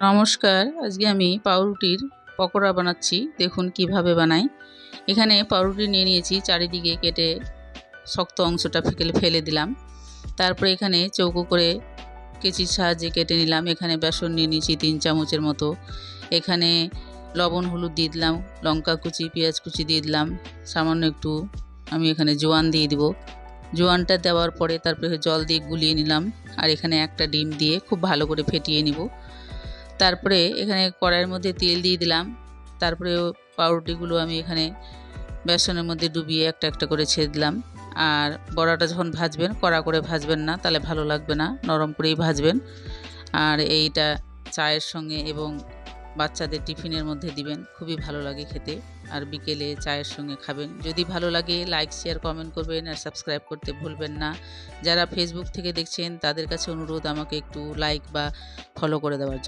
নমস্কার, আজকে আমি পাউরুটির পকোড়া বানাচ্ছি। দেখুন কিভাবে বানাই। এখানে পাউরুটি নিয়ে নিয়েছি, চারিদিকে কেটে শক্ত অংশটা ফেলে দিলাম। তারপরে এখানে চৌকো করে কেচির সাহায্যে কেটে নিলাম। এখানে বেসন নিয়ে নিয়েছি 3 চামচের মতো। এখানে লবণ হলুদ দিয়ে দিলাম, লঙ্কা কুচি পেঁয়াজ কুচি দিয়ে দিলাম, সামান্য একটু আমি এখানে জোয়ান দিয়ে দিব। জোয়ানটা দেওয়ার পরে তারপরে জল দিয়ে গুলিয়ে নিলাম। আর এখানে একটা ডিম দিয়ে খুব ভালো করে ফেটিয়ে নিব। তারপরে এখানে কড়াইয়ের মধ্যে তেল দিয়ে দিলাম। তারপরে পাউরুটিগুলো আমি এখানে বেসনের মধ্যে ডুবিয়ে একটা একটা করে ছেড়ে দিলাম। আর বড়াটা যখন ভাজবেন কড়া করে ভাজবেন না, তাহলে ভালো লাগবে না, নরম করেই ভাজবেন। আর এইটা চায়ের সঙ্গে এবং বাচ্চাদের টিফিনের মধ্যে দিবেন, খুবই ভালো লাগে খেতে। আর বিকেলে চায়ের সঙ্গে খাবেন। যদি ভালো লাগে লাইক শেয়ার কমেন্ট করবেন আর সাবস্ক্রাইব করতে ভুলবেন না। যারা ফেসবুক থেকে দেখছেন তাদের কাছে অনুরোধ আমাকে একটু লাইক বা ফলো করে দেওয়ার জন্য।